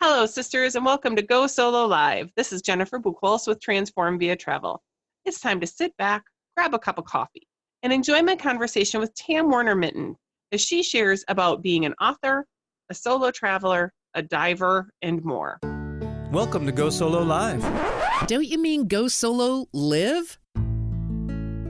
Hello, sisters, and welcome to Go Solo Live. This is Jennifer Buchholz with Transform Via Travel. It's time to sit back, grab a cup of coffee, and enjoy my conversation with Tam Warner Minton as she shares about being an author, a solo traveler, a diver, and more. Welcome to Go Solo Live. Don't you mean go solo live?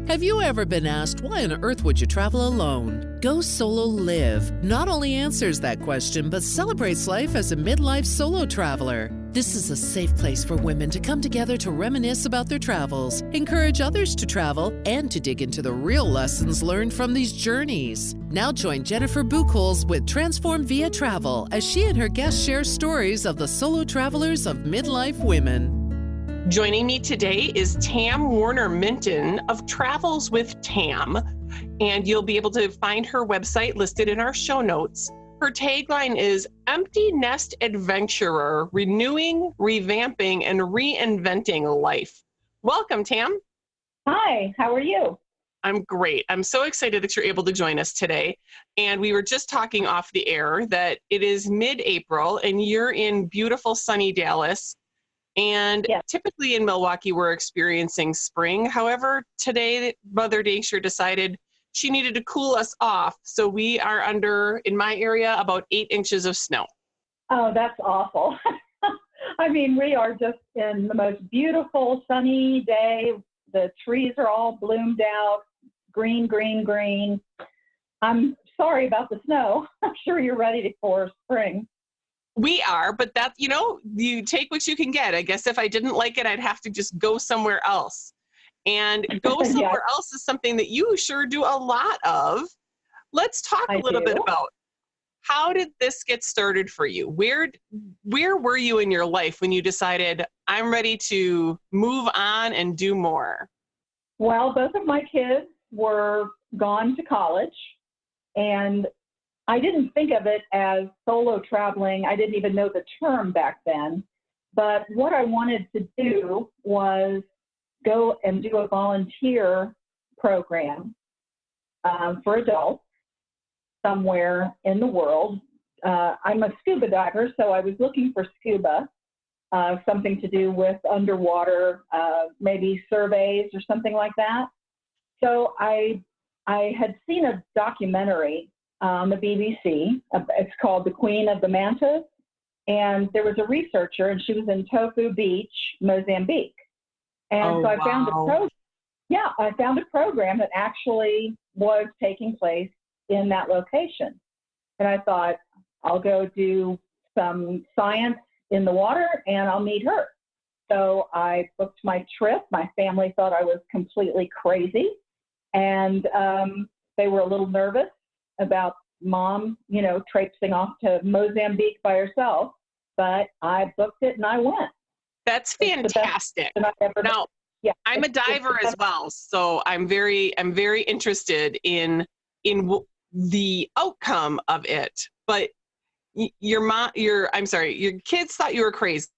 Have you ever been asked, why on earth would you travel alone? Go Solo Live not only answers that question, but celebrates life as a midlife solo traveler. This is a safe place for women to come together to reminisce about their travels, encourage others to travel, and to dig into the real lessons learned from these journeys. Now join Jennifer Buchholz with Transform Via Travel as she and her guests share stories of the solo travelers of midlife women. Joining me today is Tam Warner Minton of Travels with Tam, and you'll be able to find her website listed in our show notes. Her tagline is Empty Nest Adventurer, Renewing, Revamping, and Reinventing Life. Welcome, Tam. Hi, how are you? I'm great. I'm so excited that you're able to join us today. And we were just talking off the air that it is mid-April and you're in beautiful sunny Dallas. And Yes. Typically in Milwaukee, we're experiencing spring. However, today Mother Nature decided she needed to cool us off. So we are under, in my area, about 8 inches of snow. Oh, that's awful. I mean, we are just in the most beautiful sunny day. The trees are all bloomed out, green, green, green. I'm sorry about the snow. I'm sure you're ready for spring. We are, but that's, you take what you can get. I guess if I didn't like it, I'd have to just go somewhere else. And go somewhere else is something that you sure do a lot of. Let's talk a little bit about how did this get started for you? Where were you in your life when you decided I'm ready to move on and do more? Well, both of my kids were gone to college, and I didn't think of it as solo traveling. I didn't even know the term back then. But what I wanted to do was go and do a volunteer program for adults somewhere in the world. I'm a scuba diver, so I was looking for scuba, something to do with underwater, maybe surveys or something like that. So I had seen a documentary on the BBC. It's called The Queen of the Mantas. And there was a researcher, and she was in Tofu Beach, Mozambique. And I found I found a program that actually was taking place in that location. And I thought, I'll go do some science in the water and I'll meet her. So I booked my trip. My family thought I was completely crazy. And they were a little nervous about mom, traipsing off to Mozambique by herself. But I booked it and I went. That's fantastic. Now, I'm a diver as well, so I'm very interested in the outcome of it. But your kids thought you were crazy.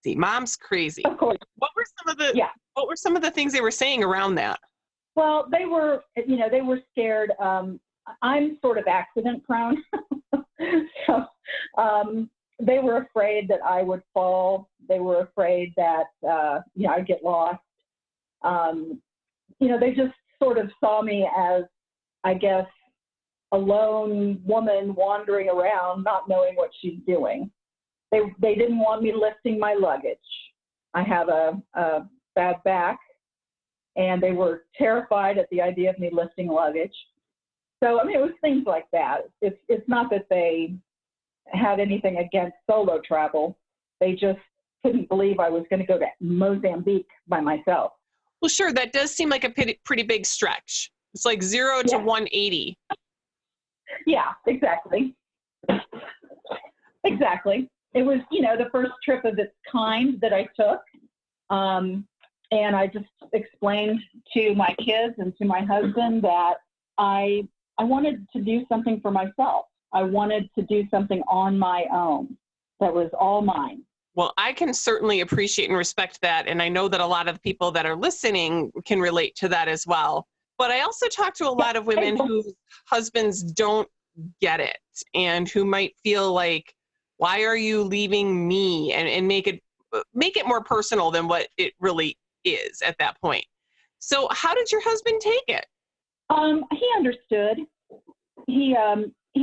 Mom's crazy. Of course. What were some of the things they were saying around that? Well, they were scared. I'm sort of accident prone. So they were afraid that I would fall. They were afraid that, I'd get lost. They just sort of saw me as, I guess, a lone woman wandering around, not knowing what she's doing. They didn't want me lifting my luggage. I have a bad back, and they were terrified at the idea of me lifting luggage. So, it was things like that. It's not that they had anything against solo travel. They just couldn't believe I was going to go to Mozambique by myself. Well, sure, that does seem like a pretty big stretch. It's like 0 to 180. Yeah, exactly. Exactly. It was, the first trip of its kind that I took. And I just explained to my kids and to my husband that I wanted to do something for myself. I wanted to do something on my own that was all mine. Well, I can certainly appreciate and respect that. And I know that a lot of the people that are listening can relate to that as well. But I also talk to a lot of women whose husbands don't get it and who might feel like Why are you leaving me? And make it more personal than what it really is at that point. So how did your husband take it? He understood. He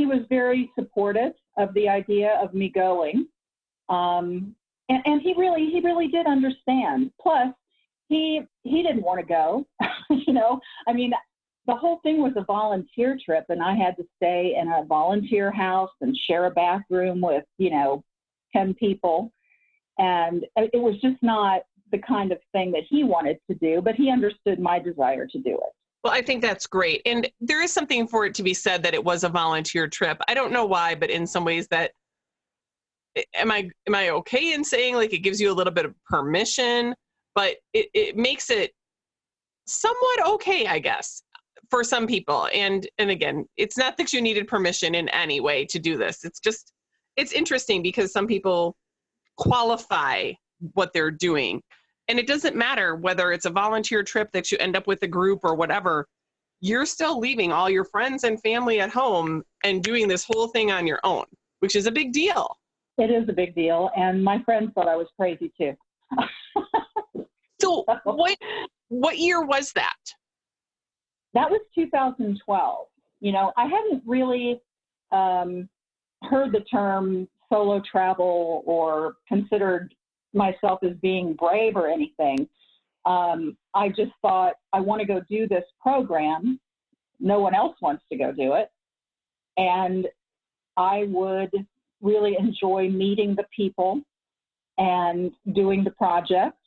was very supportive of the idea of me going. And he really did understand. Plus, he didn't want to go. I mean, the whole thing was a volunteer trip, and I had to stay in a volunteer house and share a bathroom with 10 people, and it was just not the kind of thing that he wanted to do. But he understood my desire to do it. Well, I think that's great, and there is something for it to be said that it was a volunteer trip. I don't know why, but in some ways that. Am I okay in saying like it gives you a little bit of permission, but it makes it somewhat okay, I guess, for some people. And again, it's not that you needed permission in any way to do this. It's interesting because some people qualify what they're doing. And it doesn't matter whether it's a volunteer trip that you end up with a group or whatever, you're still leaving all your friends and family at home and doing this whole thing on your own, which is a big deal. It is a big deal, and my friends thought I was crazy too. So what year was that? That was 2012. I hadn't really heard the term solo travel or considered myself as being brave or anything. I just thought, I want to go do this program. No one else wants to go do it. And I would really enjoy meeting the people and doing the project.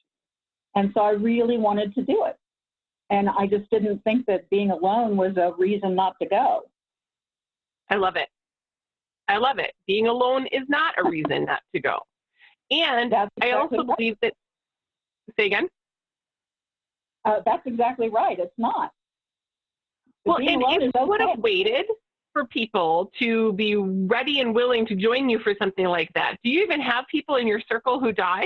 And so I really wanted to do it. And I just didn't think that being alone was a reason not to go. I love it. Being alone is not a reason not to go. And I also believe that, say again? That's exactly right. It's not. Well, and if you would have waited for people to be ready and willing to join you for something like that, do you even have people in your circle who dive?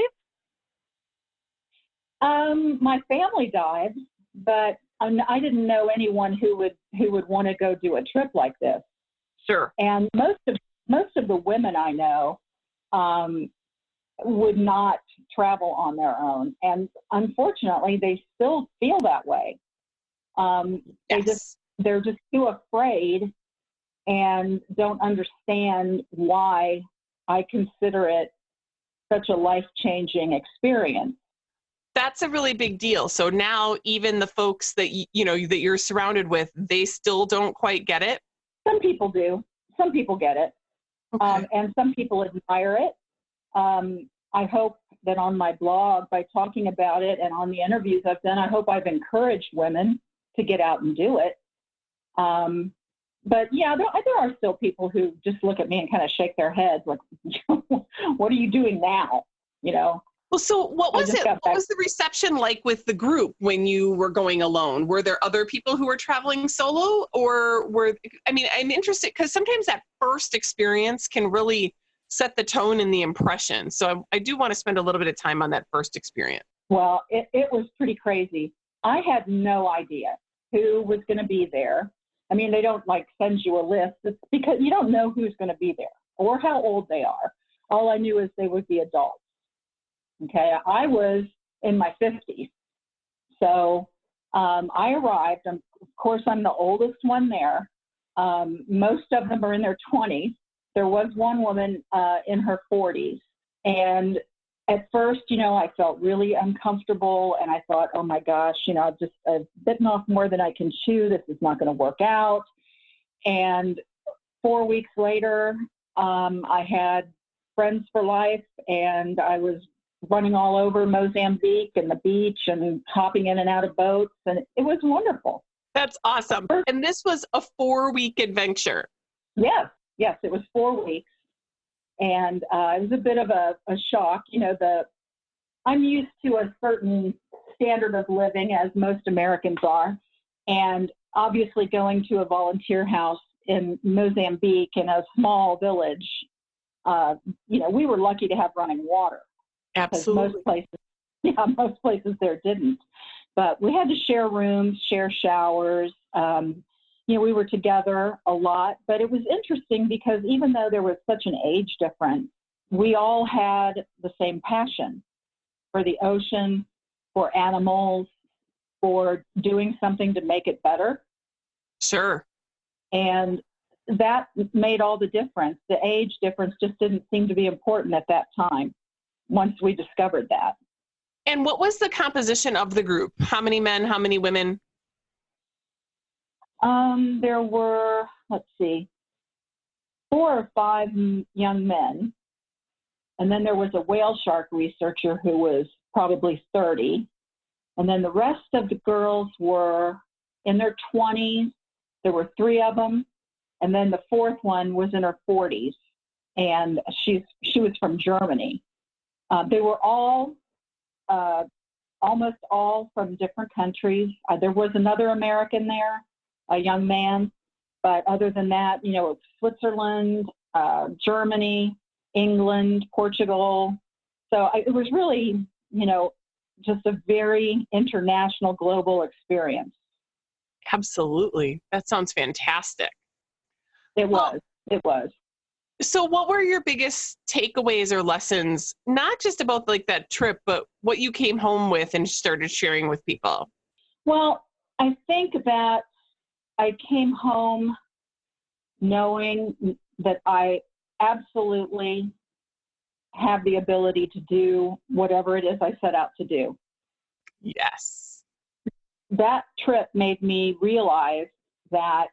My family dived, but I didn't know anyone who would want to go do a trip like this. Sure. And most of the women I know would not travel on their own, and unfortunately, they still feel that way. Yes. They're just too afraid and don't understand why I consider it such a life-changing experience. That's a really big deal. So now even the folks that that you're surrounded with, they still don't quite get it? Some people do. Some people get it. Okay. And some people admire it. I hope that on my blog, by talking about it and on the interviews I've done, I hope I've encouraged women to get out and do it. But yeah, there are still people who just look at me and kind of shake their heads like, what are you doing now? Well, so what was it? What was the reception like with the group when you were going alone? Were there other people who were traveling solo, or I'm interested because sometimes that first experience can really set the tone and the impression. So I do want to spend a little bit of time on that first experience. Well, it was pretty crazy. I had no idea who was going to be there. I mean, they don't send you a list. It's because you don't know who's going to be there or how old they are. All I knew is they would be adults. Okay, I was in my 50s. So I arrived. Of course, I'm the oldest one there. Most of them are in their 20s. There was one woman in her 40s. And at first, I felt really uncomfortable. And I thought, oh my gosh, I've bitten off more than I can chew. This is not going to work out. And 4 weeks later, I had friends for life, and I was running all over Mozambique and the beach and hopping in and out of boats. And it was wonderful. That's awesome. And this was a 4-week adventure. Yes, it was 4 weeks. And it was a bit of a shock. I'm used to a certain standard of living, as most Americans are. And obviously going to a volunteer house in Mozambique in a small village, we were lucky to have running water. Absolutely. Most places there didn't. But we had to share rooms, share showers. We were together a lot. But it was interesting because even though there was such an age difference, we all had the same passion for the ocean, for animals, for doing something to make it better. Sure. And that made all the difference. The age difference just didn't seem to be important at that time once we discovered that. And what was the composition of the group? How many men, how many women? There were, 4 or 5 young men. And then there was a whale shark researcher who was probably 30. And then the rest of the girls were in their 20s. There were 3 of them. And then the 4th one was in her 40s. And she was from Germany. They were all, almost all from different countries. There was another American there, a young man. But other than that, Switzerland, Germany, England, Portugal. So it was really, just a very international, global experience. Absolutely. That sounds fantastic. It was. So what were your biggest takeaways or lessons, not just about like that trip, but what you came home with and started sharing with people? Well, I think that I came home knowing that I absolutely have the ability to do whatever it is I set out to do. Yes. That trip made me realize that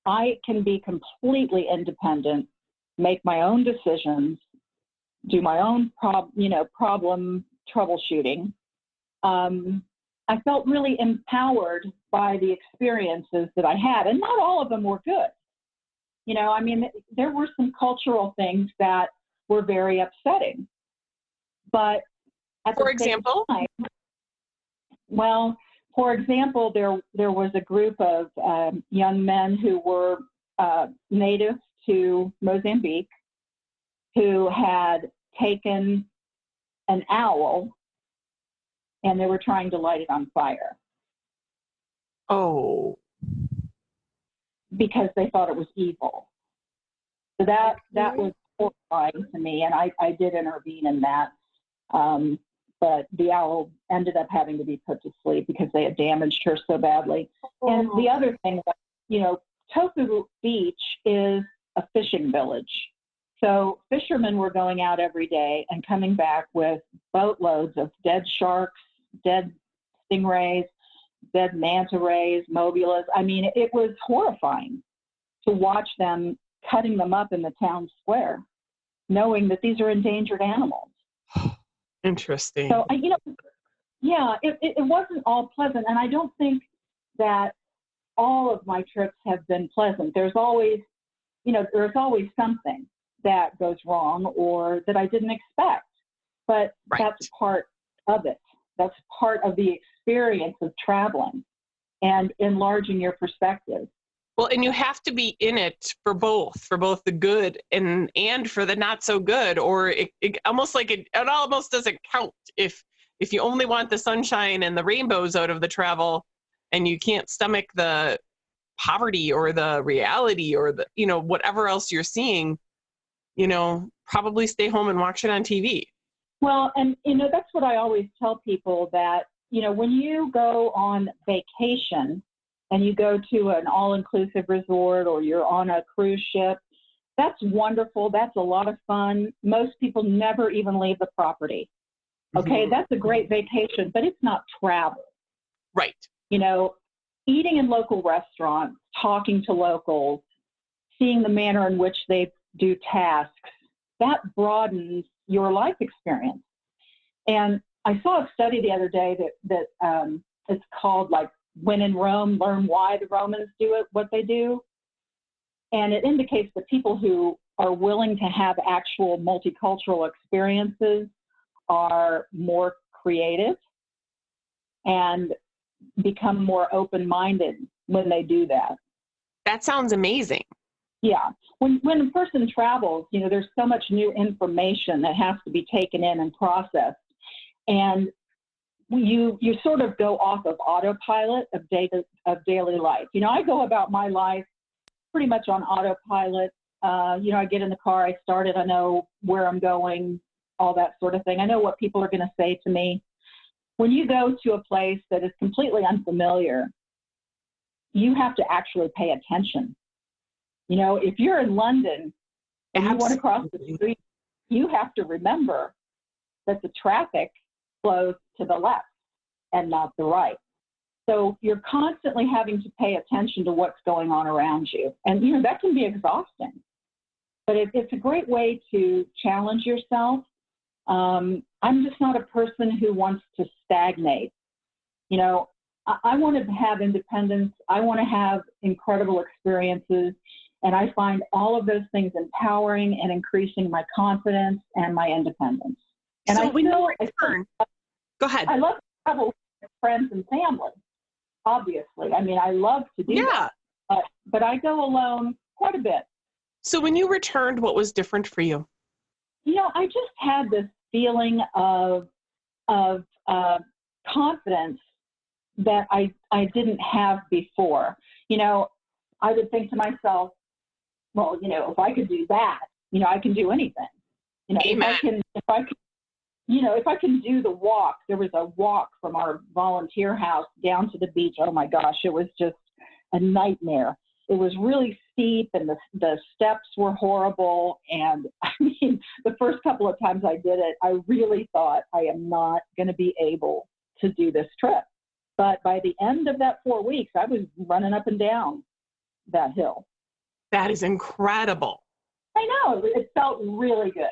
I can be completely independent, make my own decisions, do my own problem troubleshooting. I felt really empowered by the experiences that I had, and not all of them were good. There were some cultural things that were very upsetting. But for example, for example, there was a group of young men who were native to Mozambique who had taken an owl and they were trying to light it on fire. Oh. Because they thought it was evil. So that was horrifying to me, and I did intervene in that. But the owl ended up having to be put to sleep because they had damaged her so badly. And the other thing, Tofu Beach is a fishing village. So fishermen were going out every day and coming back with boatloads of dead sharks, dead stingrays, dead manta rays, mobulas. It was horrifying to watch them cutting them up in the town square, knowing that these are endangered animals. Interesting. So, it wasn't all pleasant. And I don't think that all of my trips have been pleasant. There's always something that goes wrong or that I didn't expect. But That's part of it. That's part of the experience of traveling and enlarging your perspective. Well, and you have to be in it for both the good and for the not so good, or it almost like it almost doesn't count if you only want the sunshine and the rainbows out of the travel and you can't stomach the poverty or the reality or the, whatever else you're seeing, probably stay home and watch it on TV. Well, and, that's what I always tell people that, when you go on vacation and you go to an all-inclusive resort or you're on a cruise ship, that's wonderful. That's a lot of fun. Most people never even leave the property. Okay, That's a great vacation, but it's not travel. Right. Eating in local restaurants, talking to locals, seeing the manner in which they do tasks, that broadens your life experience. And I saw a study the other day that it's called When in Rome, Learn Why the Romans Do It, What They Do. And it indicates that people who are willing to have actual multicultural experiences are more creative and become more open-minded when they do that. That sounds amazing. Yeah. When a person travels, there's so much new information that has to be taken in and processed. And you sort of go off of autopilot of daily life. I go about my life pretty much on autopilot. I get in the car, I start it, I know where I'm going, all that sort of thing. I know what people are going to say to me. When you go to a place that is completely unfamiliar, you have to actually pay attention. If you're in London and you want to cross the street, you have to remember that the traffic flows to the left and not the right. So you're constantly having to pay attention to what's going on around you. And, that can be exhausting. But it's a great way to challenge yourself. I'm just not a person who wants to stagnate. I want to have independence. I want to have incredible experiences. And I find all of those things empowering and increasing my confidence and my independence. And so when you return, go ahead. I love to travel with friends and family, obviously. I mean, I love to do that. But I go alone quite a bit. So when you returned, what was different for you? I just had this feeling of confidence that I didn't have before. I would think to myself, well, if I could do that, I can do anything. Amen. If I can do the walk. There was a walk from our volunteer house down to the beach. Oh my gosh, it was just a nightmare. It was really steep and the steps were horrible. And the first couple of times I did it, I really thought I am not going to be able to do this trip. But by the end of that 4 weeks, I was running up and down that hill. That is incredible. I know. It felt really good.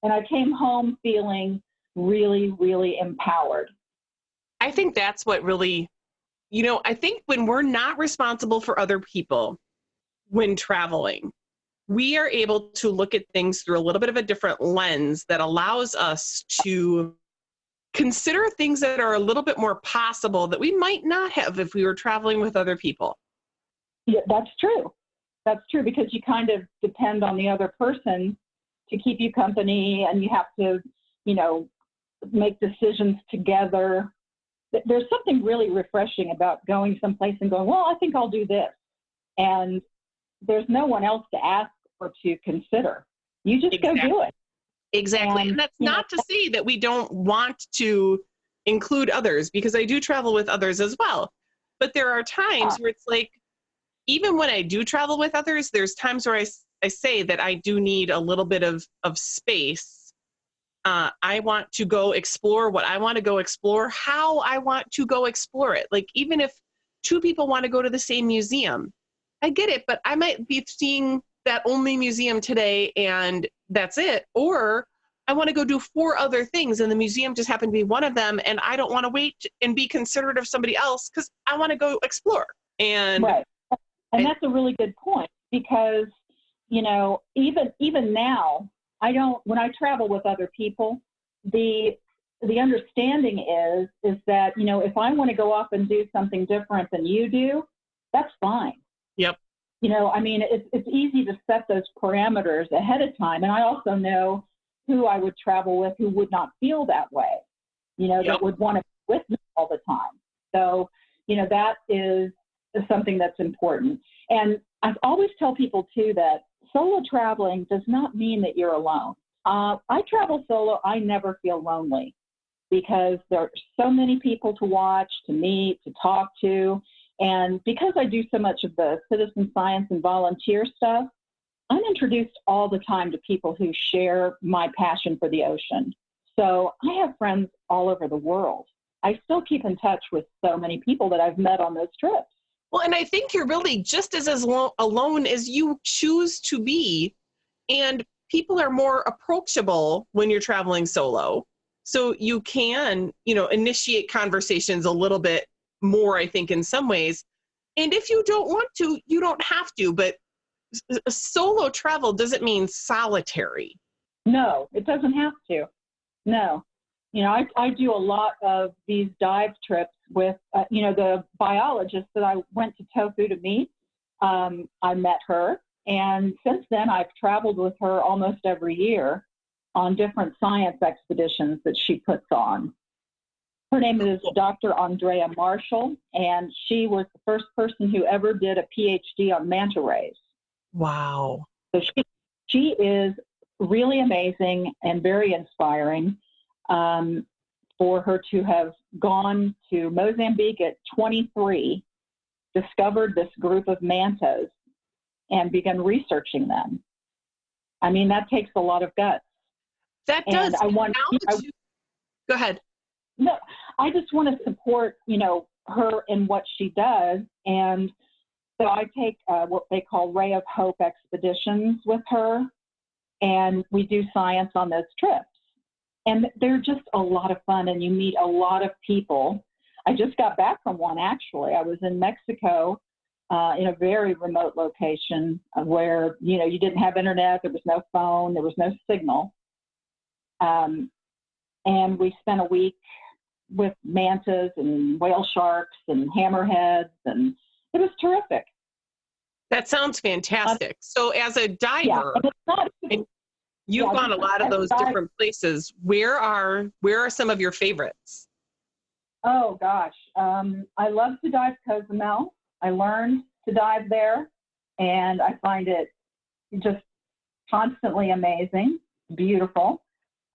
And I came home feeling really, really empowered. I think that's what really, I think when we're not responsible for other people when traveling, we are able to look at things through a little bit of a different lens that allows us to consider things that are a little bit more possible that we might not have if we were traveling with other people. Yeah, that's true. That's true, because you kind of depend on the other person to keep you company, and you have to, make decisions together. There's something really refreshing about going someplace and going, well, I think I'll do this. And there's no one else to ask or to consider. You just go do it. Exactly. And that's not to say that we don't want to include others, because I do travel with others as well. But there are times where it's like, even when I do travel with others, there's times where I say that I do need a little bit of space. I want to go explore what I want to go explore, how I want to go explore it. Like, even if two people want to go to the same museum, I get it, but I might be seeing that only museum today and that's it. Or I want to go do 4 other things and the museum just happened to be one of them, and I don't want to wait and be considerate of somebody else because I want to go explore. And right. And that's a really good point, because, even now, when I travel with other people, the understanding is that, if I want to go off and do something different than you do, that's fine. Yep. It's easy to set those parameters ahead of time. And I also know who I would travel with who would not feel that way, that would want to be with me all the time. So, that is something that's important. And I always tell people too that solo traveling does not mean that you're alone. I travel solo. I never feel lonely, because there are so many people to watch, to meet, to talk to. And because I do so much of the citizen science and volunteer stuff, I'm introduced all the time to people who share my passion for the ocean. So I have friends all over the world. I still keep in touch with so many people that I've met on those trips. Well, and I think you're really just as alone as you choose to be. And people are more approachable when you're traveling solo. So you can, initiate conversations a little bit more, I think, in some ways. And if you don't want to, you don't have to. But solo travel doesn't mean solitary. No, it doesn't have to. No. I do a lot of these dive trips with, the biologist that I went to Tofu to meet. I met her. And since then, I've traveled with her almost every year on different science expeditions that she puts on. Her name is Dr. Andrea Marshall, and she was the first person who ever did a PhD on manta rays. Wow. So she is really amazing and very inspiring. For her to have gone to Mozambique at 23, discovered this group of mantas, and begun researching them. I mean, that takes a lot of guts. That does. Go ahead. No, I just want to support, her in what she does. And so I take what they call Ray of Hope expeditions with her, and we do science on those trips. And they're just a lot of fun, and you meet a lot of people. I just got back from one, actually. I was in Mexico in a very remote location where, you didn't have internet, there was no phone, there was no signal. And we spent a week with mantas and whale sharks and hammerheads, and it was terrific. That sounds fantastic. So as a diver, and you've gone a lot of those different places. Where are some of your favorites? Oh gosh, I love to dive Cozumel. I learned to dive there, and I find it just constantly amazing, beautiful.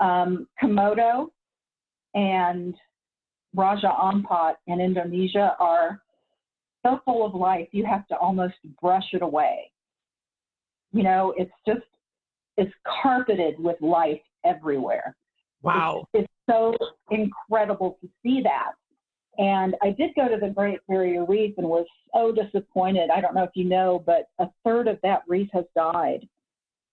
Komodo and Raja Ampat in Indonesia are so full of life, you have to almost brush it away. It's carpeted with life everywhere. Wow. It's so incredible to see that. And I did go to the Great Barrier Reef and was so disappointed. I don't know if you know, but a third of that reef has died.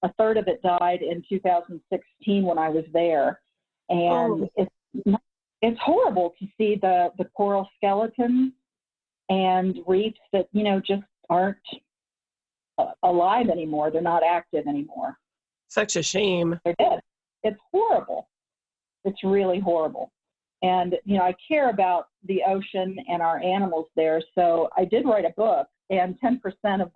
A third of it died in 2016 when I was there. And it's horrible to see the coral skeletons and reefs that, just aren't alive anymore. They're not active anymore. Such a shame. They're dead. It's horrible. It's really horrible. And, I care about the ocean and our animals there. So I did write a book, and 10% of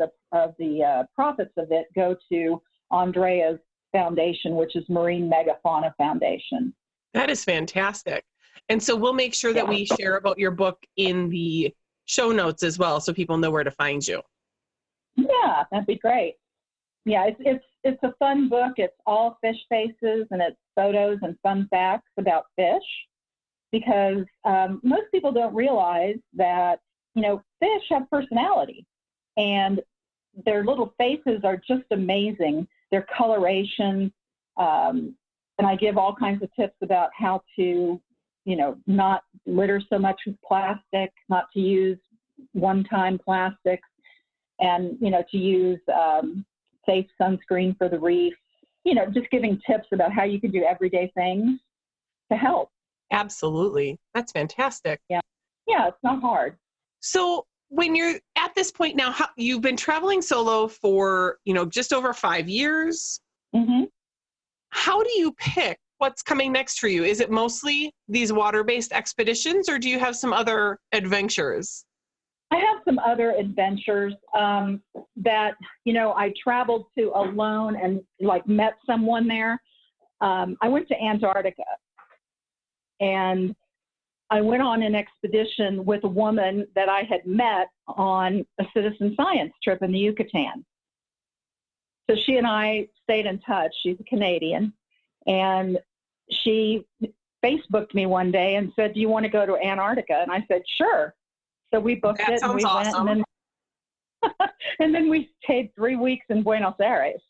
the profits of it go to Andrea's foundation, which is Marine Megafauna Foundation. That is fantastic. And so we'll make sure that we share about your book in the show notes as well, so people know where to find you. Yeah, that'd be great. Yeah, it's a fun book. It's all fish faces, and it's photos and fun facts about fish, because most people don't realize that, fish have personality, and their little faces are just amazing. Their coloration, and I give all kinds of tips about how to, not litter so much with plastic, not to use one-time plastics, and, to use safe sunscreen for the reef, just giving tips about how you can do everyday things to help. Absolutely. That's fantastic. Yeah, it's not hard. So when you're at this point now, you've been traveling solo for, just over 5 years. Mm-hmm. How do you pick what's coming next for you? Is it mostly these water-based expeditions, or do you have some other adventures? I have some other adventures that, I traveled to alone and met someone there. I went to Antarctica, and I went on an expedition with a woman that I had met on a citizen science trip in the Yucatan. So she and I stayed in touch. She's a Canadian, and she Facebooked me one day and said, "Do you want to go to Antarctica?" And I said, "Sure." So we booked it, and we awesome. went, and then we stayed 3 weeks in Buenos Aires,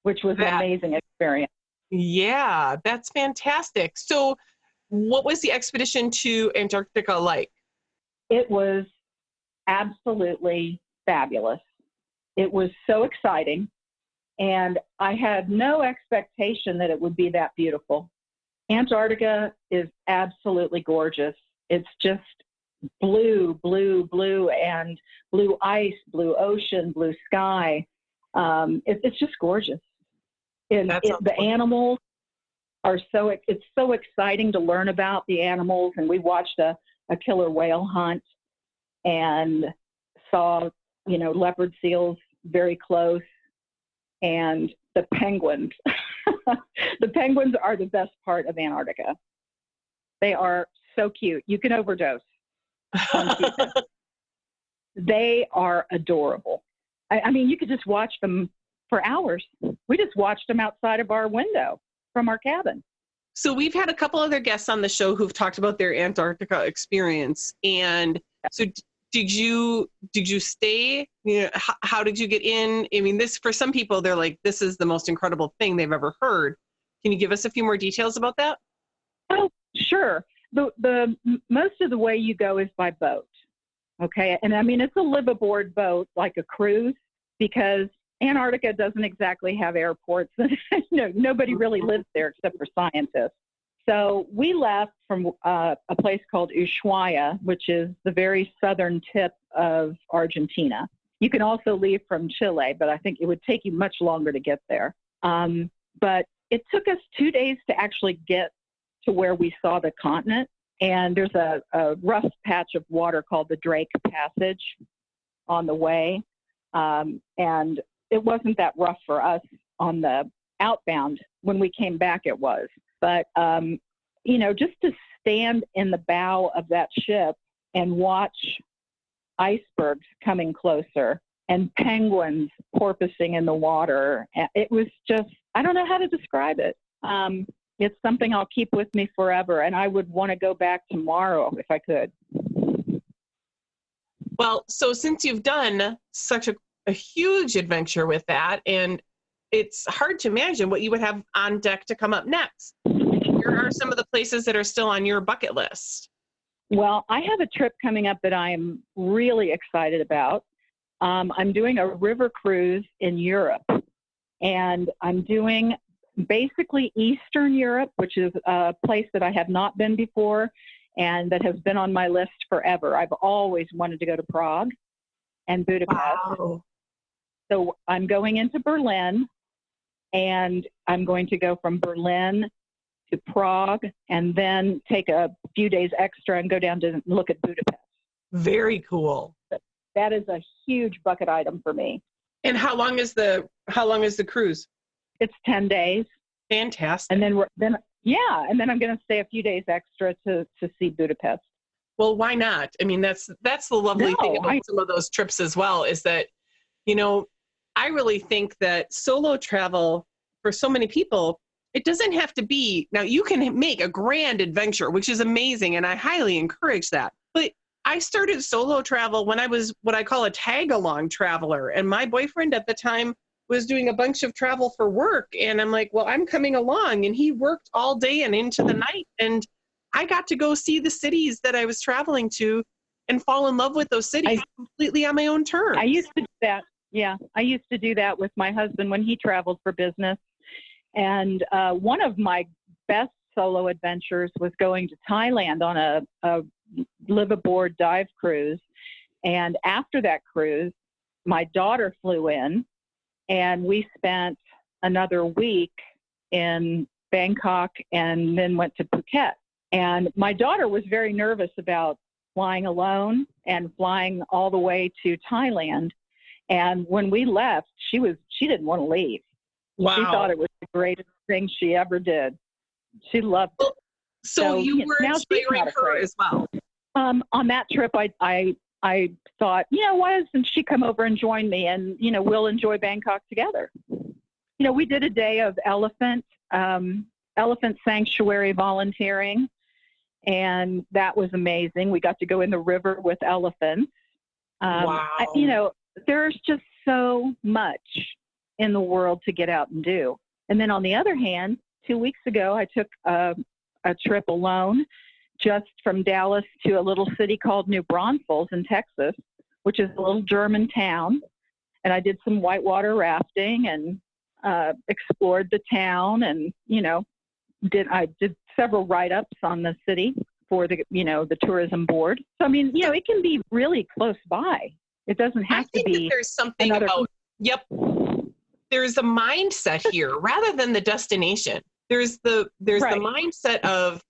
which was an amazing experience. Yeah, that's fantastic. So what was the expedition to Antarctica like? It was absolutely fabulous. It was so exciting, and I had no expectation that it would be that beautiful. Antarctica is absolutely gorgeous. It's just blue, and blue ice, blue ocean, blue sky. It's just gorgeous. And the animals are it's so exciting to learn about the animals. And we watched a killer whale hunt and saw, leopard seals very close, and the penguins. The penguins are the best part of Antarctica. They are so cute. You can overdose on people. They are adorable. I mean, you could just watch them for hours. We just watched them outside of our window from our cabin. So we've had a couple other guests on the show who've talked about their Antarctica experience. And so did you stay? You know, how did you get in? I mean, this, for some people, they're like, this is the most incredible thing they've ever heard. Can you give us a few more details about that? Oh, sure. The most of the way you go is by boat. Okay. And I mean, it's a live aboard boat, like a cruise, because Antarctica doesn't exactly have airports. Nobody really lives there except for scientists. So we left from a place called Ushuaia, which is the very southern tip of Argentina. You can also leave from Chile, but I think it would take you much longer to get there. But it took us 2 days to actually get to where we saw the continent. And there's a rough patch of water called the Drake Passage on the way. And it wasn't that rough for us on the outbound. When we came back, it was. But, just to stand in the bow of that ship and watch icebergs coming closer and penguins porpoising in the water, it was just, I don't know how to describe it. It's something I'll keep with me forever, and I would want to go back tomorrow if I could. Well, so since you've done such a huge adventure with that, and it's hard to imagine what you would have on deck to come up next. Here are some of the places that are still on your bucket list. Well, I have a trip coming up that I am really excited about. I'm doing a river cruise in Europe, and I'm doing basically Eastern Europe, which is a place that I have not been before and that has been on my list forever. I've always wanted to go to Prague and Budapest. Wow. So I'm going into Berlin, and I'm going to go from Berlin to Prague and then take a few days extra and go down to look at Budapest. Very cool. That is a huge bucket item for me. And how long is the cruise? It's 10 days. Fantastic. And then I'm going to stay a few days extra to see Budapest. Well, why not? I mean, that's the lovely thing about some of those trips as well, is that, I really think that solo travel for so many people, it doesn't have to be, now you can make a grand adventure, which is amazing, and I highly encourage that. But I started solo travel when I was what I call a tag-along traveler, and my boyfriend at the time was doing a bunch of travel for work, and I'm like, well, I'm coming along, and he worked all day and into the night, and I got to go see the cities that I was traveling to and fall in love with those cities completely on my own terms. I used to do that. Yeah, I used to do that with my husband when he traveled for business. And one of my best solo adventures was going to Thailand on a live-aboard dive cruise. And after that cruise, my daughter flew in, and we spent another week in Bangkok and then went to Phuket. And my daughter was very nervous about flying alone and flying all the way to Thailand. And when we left, she didn't want to leave. Wow. She thought it was the greatest thing she ever did. She loved it. So you were inspiring her as well. On that trip, I thought, why doesn't she come over and join me, and we'll enjoy Bangkok together. We did a day of elephant sanctuary volunteering, and that was amazing. We got to go in the river with elephants. Wow. There's just so much in the world to get out and do. And then on the other hand, 2 weeks ago, I took a trip alone just from Dallas to a little city called New Braunfels in Texas, which is a little German town. And I did some whitewater rafting and explored the town, and, I did several write-ups on the city for the tourism board. So, I mean, it can be really close by. It doesn't have to be. I think that there's something about, there's a mindset here rather than the destination. There's the mindset of,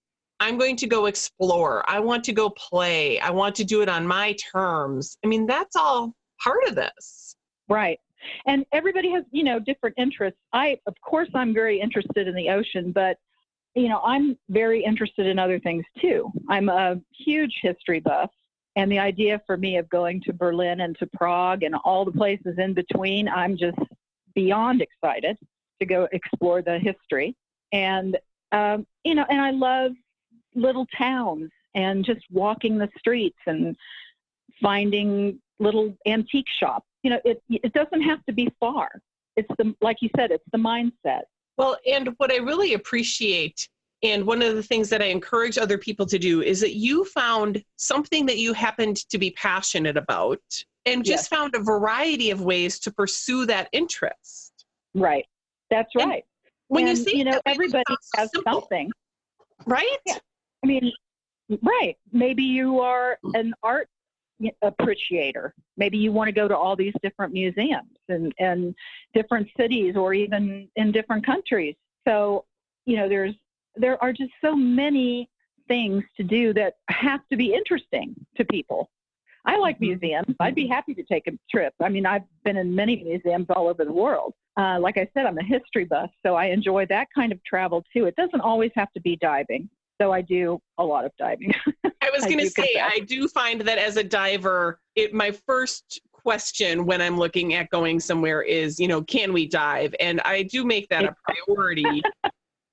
I'm going to go explore. I want to go play. I want to do it on my terms. I mean, that's all part of this. Right. And everybody has, different interests. Of course, I'm very interested in the ocean, but, I'm very interested in other things too. I'm a huge history buff. And the idea for me of going to Berlin and to Prague and all the places in between, I'm just beyond excited to go explore the history. And, and I love little towns and just walking the streets and finding little antique shops. It doesn't have to be far. It's like you said, it's the mindset. Well, and what I really appreciate, and one of the things that I encourage other people to do, is that you found something that you happened to be passionate about and just found a variety of ways to pursue that interest. Right. That's right. When you see, everybody has something. Right? Yeah. I mean, right. Maybe you are an art appreciator. Maybe you want to go to all these different museums and different cities, or even in different countries. So, there are just so many things to do that have to be interesting to people. I like museums. I'd be happy to take a trip. I mean, I've been in many museums all over the world. Like I said, I'm a history buff, so I enjoy that kind of travel too. It doesn't always have to be diving, though I do a lot of diving. I was going to say, I do find that as a diver, my first question when I'm looking at going somewhere is, can we dive? And I do make that a priority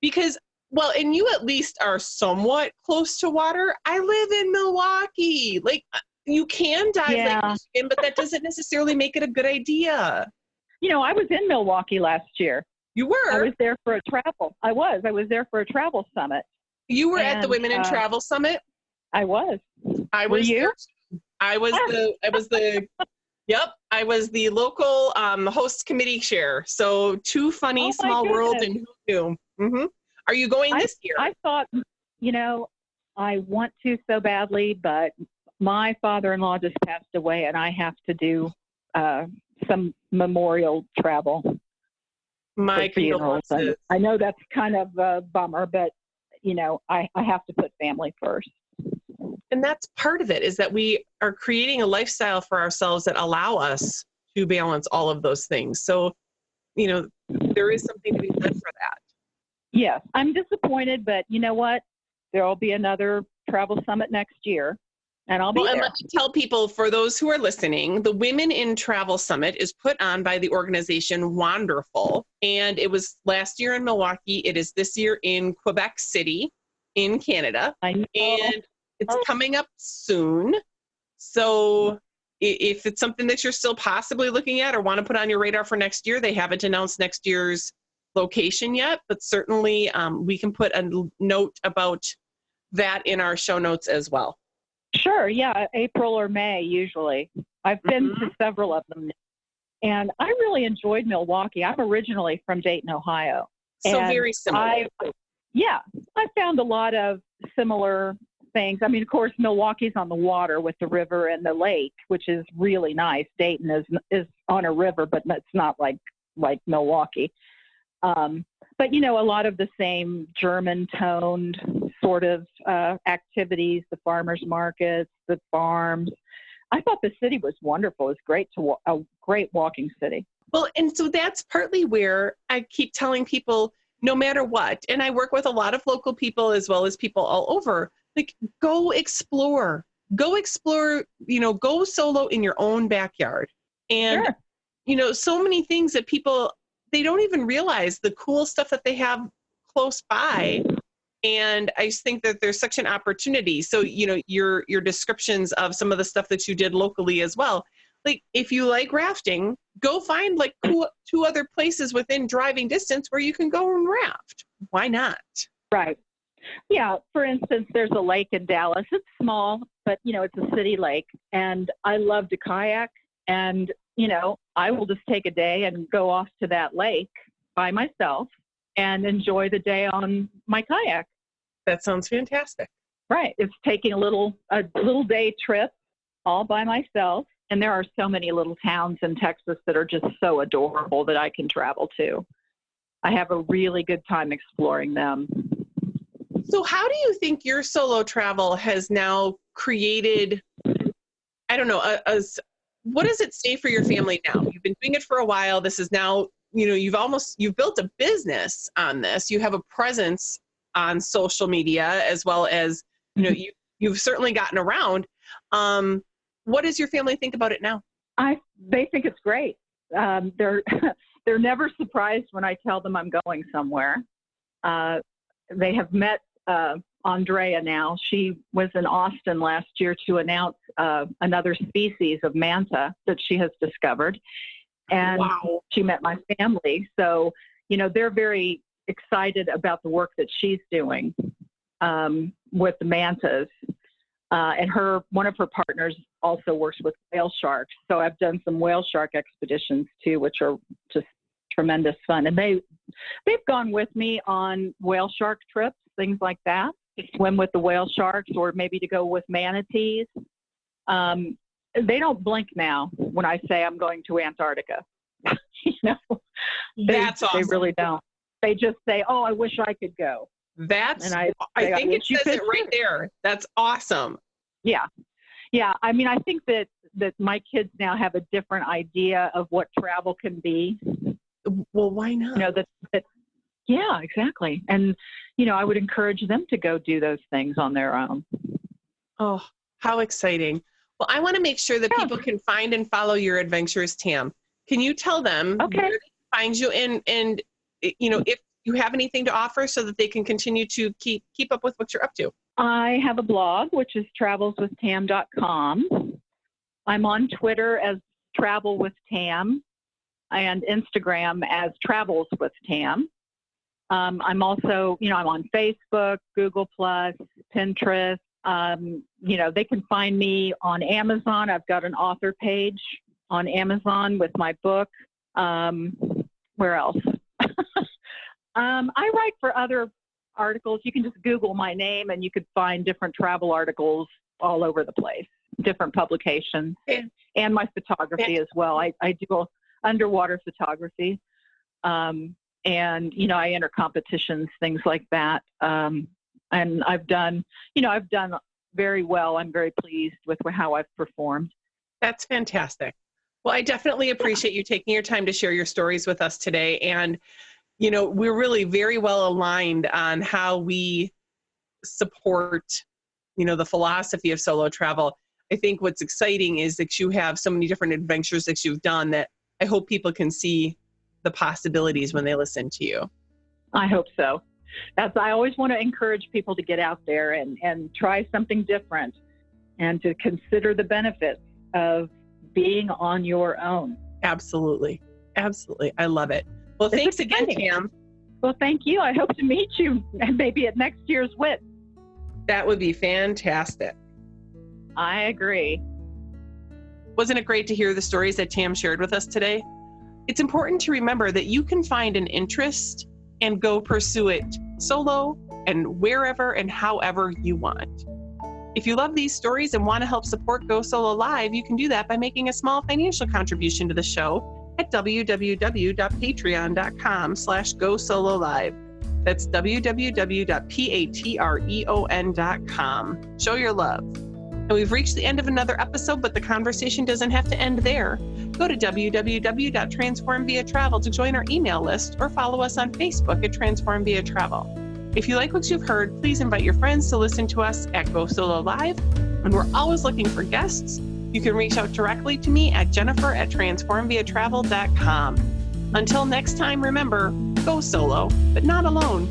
because, well, and you at least are somewhat close to water. I live in Milwaukee. Like, you can dive Lake Michigan, but that doesn't necessarily make it a good idea. I was in Milwaukee last year. You were? I was there for a travel. I was there for a travel summit. You were at the Women in Travel Summit? I was. Were you? I was I was the local host committee chair. So too funny, small world, and who knew? Mm-hmm. Are you going this year? I thought, I want to so badly, but my father-in-law just passed away, and I have to do some memorial travel. My condolences. I know that's kind of a bummer, but I have to put family first. And that's part of it, is that we are creating a lifestyle for ourselves that allow us to balance all of those things. So, there is something to be said for that. Yes, I'm disappointed, but you know what? There will be another travel summit next year, and I'll be there. And let me tell people, for those who are listening, the Women in Travel Summit is put on by the organization Wonderful, and it was last year in Milwaukee. It is this year in Quebec City in Canada, and it's coming up soon. So if it's something that you're still possibly looking at or want to put on your radar for next year, they haven't announced next year's location yet, but certainly we can put a note about that in our show notes as well. Sure, yeah, April or May usually. I've been to several of them, and I really enjoyed Milwaukee. I'm originally from Dayton, Ohio. So very similar. I found a lot of similar things. I mean, of course, Milwaukee's on the water with the river and the lake, which is really nice. Dayton is on a river, but it's not like Milwaukee. But, a lot of the same German-toned sort of activities, the farmers markets, the farms. I thought the city was wonderful. It was a great walking city. Well, and so that's partly where I keep telling people, no matter what, and I work with a lot of local people as well as people all over, like, go explore, go solo in your own backyard. And, so many things that people, they don't even realize the cool stuff that they have close by. And I just think that there's such an opportunity. So, your descriptions of some of the stuff that you did locally as well. Like, if you like rafting, go find like 2 other places within driving distance where you can go and raft. Why not? Right. Yeah. For instance, there's a lake in Dallas. It's small, but it's a city lake, and I love to kayak. And I will just take a day and go off to that lake by myself and enjoy the day on my kayak. That sounds fantastic. Right. It's taking a little day trip all by myself. And there are so many little towns in Texas that are just so adorable that I can travel to. I have a really good time exploring them. So how do you think your solo travel has now created, I don't know, what does it say for your family now? You've been doing it for a while. This is now, you've built a business on this. You have a presence on social media, as well as, you've certainly gotten around. What does your family think about it now? They think it's great. They're they're never surprised when I tell them I'm going somewhere. They have met Andrea now. She was in Austin last year to announce another species of manta that she has discovered. And Wow. she met my family. So, they're very excited about the work that she's doing with the mantas. And one of her partners also works with whale sharks. So I've done some whale shark expeditions too, which are just tremendous fun. And they've gone with me on whale shark trips, things like that, to swim with the whale sharks or maybe to go with manatees. They don't blink now when I say I'm going to Antarctica. That's awesome. They really don't. They just say, "Oh, I wish I could go." That's, And I think it you says it could right there. That's awesome. Yeah. I mean, I think that my kids now have a different idea of what travel can be. Well, why not? Yeah, exactly. And, I would encourage them to go do those things on their own. Oh, how exciting. Well, I want to make sure that people can find and follow your adventures, Tam. Can you tell them where they can find you and if you have anything to offer so that they can continue to keep up with what you're up to? I have a blog, which is travelswithtam.com. I'm on Twitter as Travel with Tam and Instagram as Travels with Tam. I'm also, I'm on Facebook, Google+, Pinterest. They can find me on Amazon. I've got an author page on Amazon with my book. Where else? I write for other articles. You can just Google my name and you could find different travel articles all over the place, different publications, and my photography as well. I do underwater photography. And, I enter competitions, things like that. And I've done very well. I'm very pleased with how I've performed. That's fantastic. Well, I definitely appreciate you taking your time to share your stories with us today. And, we're really very well aligned on how we support, the philosophy of solo travel. I think what's exciting is that you have so many different adventures that you've done that I hope people can see the possibilities when they listen to you. I hope so. I always want to encourage people to get out there and try something different and to consider the benefits of being on your own. Absolutely. Absolutely. I love it. Well, thanks again, Tam. Well, thank you. I hope to meet you maybe at next year's WIT. That would be fantastic. I agree. Wasn't it great to hear the stories that Tam shared with us today? It's important to remember that you can find an interest and go pursue it solo and wherever and however you want. If you love these stories and want to help support Go Solo Live, you can do that by making a small financial contribution to the show at www.patreon.com/GoSoloLive. That's www.patreon.com. Show your love. And we've reached the end of another episode, but the conversation doesn't have to end there. Go to www.transformviatravel to join our email list or follow us on Facebook at Transform Via Travel. If you like what you've heard, please invite your friends to listen to us at Go Solo Live. And we're always looking for guests. You can reach out directly to me at Jennifer@transformviatravel.com. Until next time, remember, go solo, but not alone.